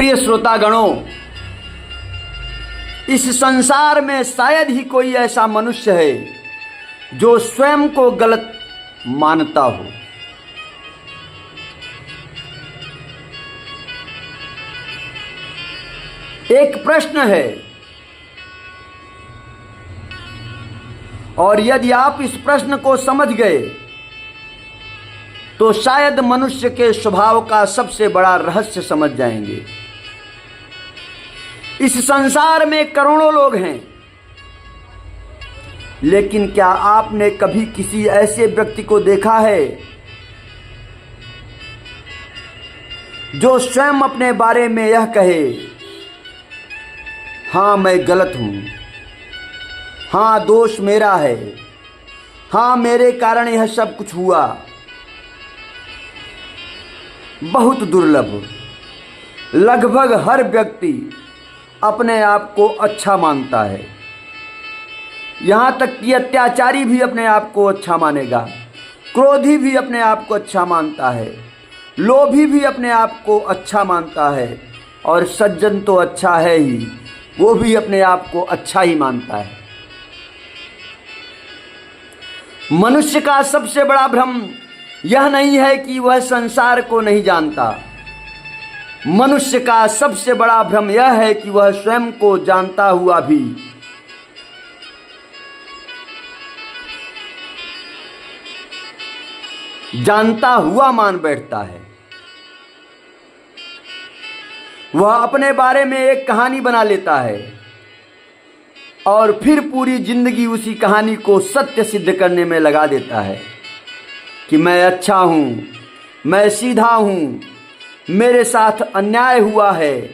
प्रिय श्रोतागणों, इस संसार में शायद ही कोई ऐसा मनुष्य है जो स्वयं को गलत मानता हो। एक प्रश्न है और यदि आप इस प्रश्न को समझ गए तो शायद मनुष्य के स्वभाव का सबसे बड़ा रहस्य समझ जाएंगे। इस संसार में करोड़ों लोग हैं, लेकिन क्या आपने कभी किसी ऐसे व्यक्ति को देखा है जो स्वयं अपने बारे में यह कहे, हाँ मैं गलत हूं, हाँ दोष मेरा है, हाँ मेरे कारण यह सब कुछ हुआ? बहुत दुर्लभ। लगभग हर व्यक्ति अपने आप को अच्छा मानता है। यहाँ तक कि अत्याचारी भी अपने आप को अच्छा मानेगा, क्रोधी भी अपने आप को अच्छा मानता है, लोभी भी अपने आप को अच्छा मानता है, और सज्जन तो अच्छा है ही, वो भी अपने आप को अच्छा ही मानता है। मनुष्य का सबसे बड़ा भ्रम यह नहीं है कि वह संसार को नहीं जानता। मनुष्य का सबसे बड़ा भ्रम यह है कि वह स्वयं को जानता हुआ भी जानता हुआ मान बैठता है। वह अपने बारे में एक कहानी बना लेता है और फिर पूरी जिंदगी उसी कहानी को सत्य सिद्ध करने में लगा देता है कि मैं अच्छा हूं, मैं सीधा हूं, मेरे साथ अन्याय हुआ है,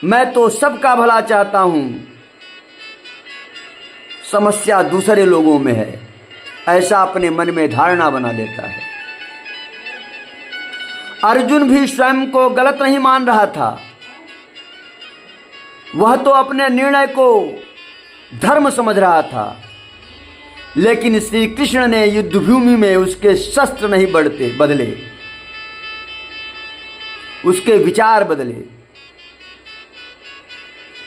मैं तो सबका भला चाहता हूं। समस्या दूसरे लोगों में है, ऐसा अपने मन में धारणा बना लेता है। अर्जुन भी स्वयं को गलत नहीं मान रहा था। वह तो अपने निर्णय को धर्म समझ रहा था, लेकिन श्री कृष्ण ने युद्धभूमि में उसके शस्त्र नहीं बदले, उसके विचार बदले।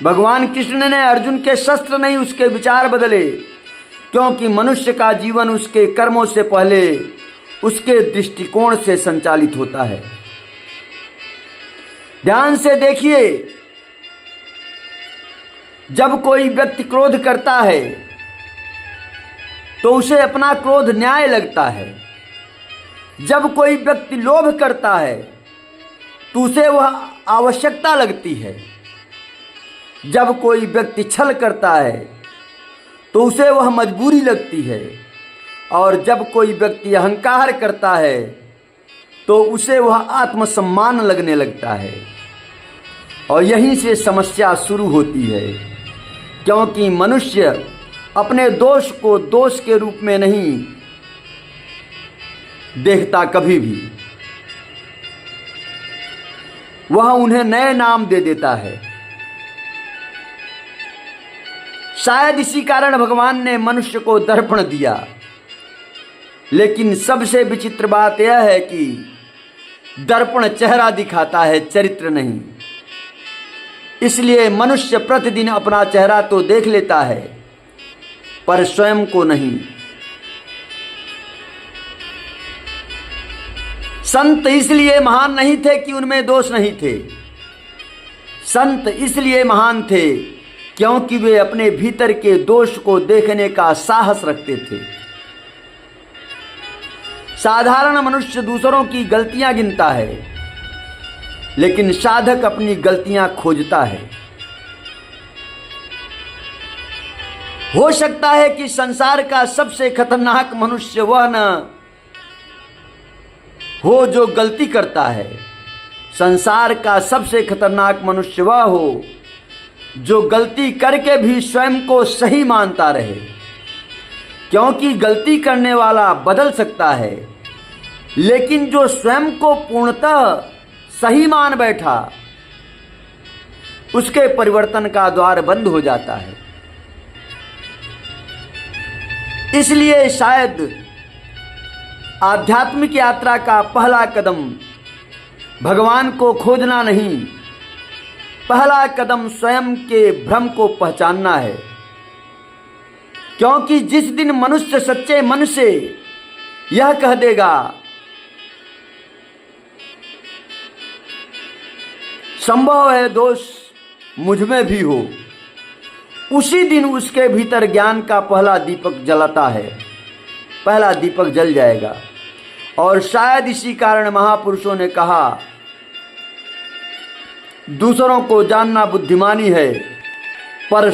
भगवान कृष्ण ने अर्जुन के शस्त्र नहीं, उसके विचार बदले, क्योंकि मनुष्य का जीवन उसके कर्मों से पहले उसके दृष्टिकोण से संचालित होता है। ध्यान से देखिए, जब कोई व्यक्ति क्रोध करता है तो उसे अपना क्रोध न्याय लगता है। जब कोई व्यक्ति लोभ करता है तो उसे वह आवश्यकता लगती है। जब कोई व्यक्ति छल करता है तो उसे वह मजबूरी लगती है, और जब कोई व्यक्ति अहंकार करता है तो उसे वह आत्मसम्मान लगने लगता है। और यहीं से समस्या शुरू होती है, क्योंकि मनुष्य अपने दोष को दोष के रूप में नहीं देखता कभी भी। वह उन्हें नए नाम दे देता है। शायद इसी कारण भगवान ने मनुष्य को दर्पण दिया। लेकिन सबसे विचित्र बात यह है कि दर्पण चेहरा दिखाता है, चरित्र नहीं। इसलिए मनुष्य प्रतिदिन अपना चेहरा तो देख लेता है, पर स्वयं को नहीं। संत इसलिए महान नहीं थे कि उनमें दोष नहीं थे। संत इसलिए महान थे क्योंकि वे अपने भीतर के दोष को देखने का साहस रखते थे। साधारण मनुष्य दूसरों की गलतियां गिनता है, लेकिन साधक अपनी गलतियां खोजता है। हो सकता है कि संसार का सबसे खतरनाक मनुष्य वह न हो जो गलती करता है। संसार का सबसे खतरनाक मनुष्य वह हो जो गलती करके भी स्वयं को सही मानता रहे, क्योंकि गलती करने वाला बदल सकता है, लेकिन जो स्वयं को पूर्णतः सही मान बैठा, उसके परिवर्तन का द्वार बंद हो जाता है। इसलिए शायद आध्यात्मिक यात्रा का पहला कदम भगवान को खोजना नहीं, पहला कदम स्वयं के भ्रम को पहचानना है, क्योंकि जिस दिन मनुष्य सच्चे मन से यह कह देगा संभव है दोष मुझ में भी हो, उसी दिन उसके भीतर ज्ञान का पहला दीपक जलाता है, पहला दीपक जल जाएगा। और शायद इसी कारण महापुरुषों ने कहा दूसरों को जानना बुद्धिमानी है, पर